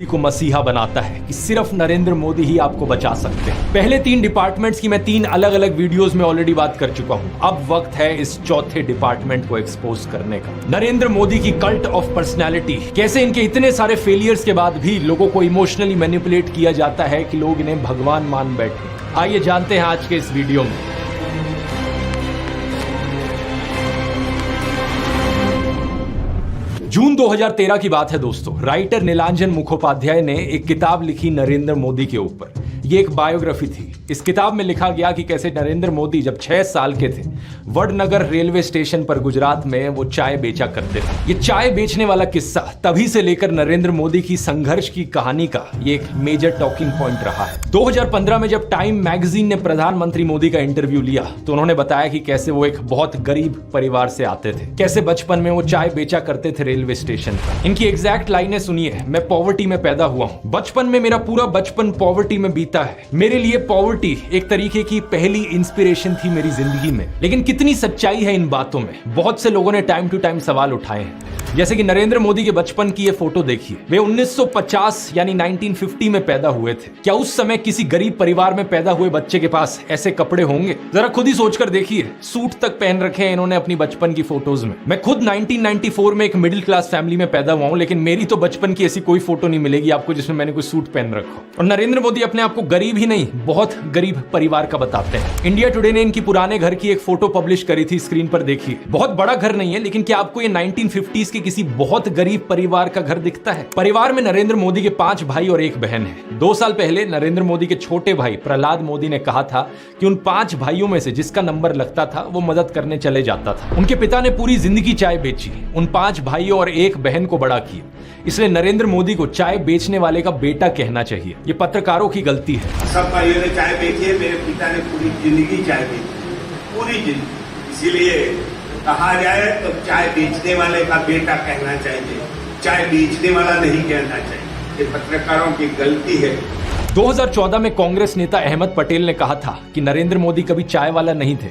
को मसीहा बनाता है कि सिर्फ नरेंद्र मोदी ही आपको बचा सकते हैं। पहले 3 डिपार्टमेंट्स की मैं 3 अलग अलग वीडियोस में ऑलरेडी बात कर चुका हूं। अब वक्त है इस चौथे डिपार्टमेंट को एक्सपोज करने का। नरेंद्र मोदी की कल्ट ऑफ पर्सनैलिटी, कैसे इनके इतने सारे फेलियर्स के बाद भी लोगों को इमोशनली मैनिपुलेट किया जाता है कि लोग इन्हें भगवान मान बैठे। आइए जानते हैं आज के इस वीडियो में। जून 2013 की बात है दोस्तों। राइटर नीलांजन मुखोपाध्याय ने एक किताब लिखी नरेंद्र मोदी के ऊपर। ये एक बायोग्राफी थी। इस किताब में लिखा गया कि कैसे नरेंद्र मोदी जब 6 साल के थे, वडनगर रेलवे स्टेशन पर गुजरात में वो चाय बेचा करते थे। ये चाय बेचने वाला किस्सा तभी से लेकर नरेंद्र मोदी की संघर्ष की कहानी का ये एक मेजर टॉकिंग पॉइंट रहा है। 2015 में जब टाइम मैगजीन ने प्रधानमंत्री मोदी का इंटरव्यू लिया तो उन्होंने बताया कि कैसे वो एक बहुत गरीब परिवार से आते थे, कैसे बचपन में वो चाय बेचा करते थे रेलवे स्टेशन पर। इनकी एग्जैक्ट लाइनें सुनिए। मैं पॉवर्टी में पैदा हुआ हूं। बचपन में मेरा पूरा बचपन पॉवर्टी में बीता है। मेरे लिए पॉवर्टी एक तरीके की पहली इंस्पिरेशन थी मेरी जिंदगी में। लेकिन कितनी सच्चाई है इन बातों में, बहुत से लोगों ने टाइम टू टाइम सवाल उठाए हैं। जैसे कि नरेंद्र मोदी के बचपन की ये फोटो देखिए। वे 1950 यानी 1950 में पैदा हुए थे। क्या उस समय किसी गरीब परिवार में पैदा हुए बच्चे के पास ऐसे कपड़े होंगे? जरा खुद ही सोचकर देखिए। सूट तक पहन रखे हैं इन्होंने अपनी बचपन की फोटोज में। मैं खुद 1994 में एक मिडिल क्लास फैमिली में पैदा हुआ हूं, लेकिन मेरी तो बचपन की ऐसी कोई फोटो नहीं मिलेगी आपको जिसमें मैंने कोई सूट पहन रखा हो। और नरेंद्र मोदी अपने आप को गरीब ही नहीं, बहुत गरीब परिवार का बताते हैं। इंडिया टुडे ने इनकी पुराने घर की एक फोटो पब्लिश करी थी। स्क्रीन पर देखिए। बहुत बड़ा घर नहीं है, लेकिन क्या आपको ये 1950s के किसी बहुत गरीब परिवार का घर दिखता है? परिवार में नरेंद्र मोदी के 5 भाई और 1 बहन है। 2 साल पहले नरेंद्र मोदी के छोटे भाई प्रहलाद मोदी ने कहा था कि उन 5 भाइयों में से जिसका नंबर लगता था वो मदद करने चले जाता था। उनके पिता ने पूरी जिंदगी चाय बेची, उन 5 भाइयों और 1 बहन को बड़ा किया। इसलिए नरेंद्र मोदी को चाय बेचने वाले का बेटा कहना चाहिए। ये पत्रकारों की गलती है। सब भाइयों ने चाय बेची है, मेरे पिता ने पूरी जिंदगी चाय बेची, पूरी जिंदगी। इसीलिए कहा जाए तो चाय बेचने वाले का बेटा कहना चाहिए, चाय बेचने वाला नहीं कहना चाहिए। ये पत्रकारों की गलती है। 2014 में कांग्रेस नेता अहमद पटेल ने कहा था कि नरेंद्र मोदी कभी चाय वाला नहीं थे।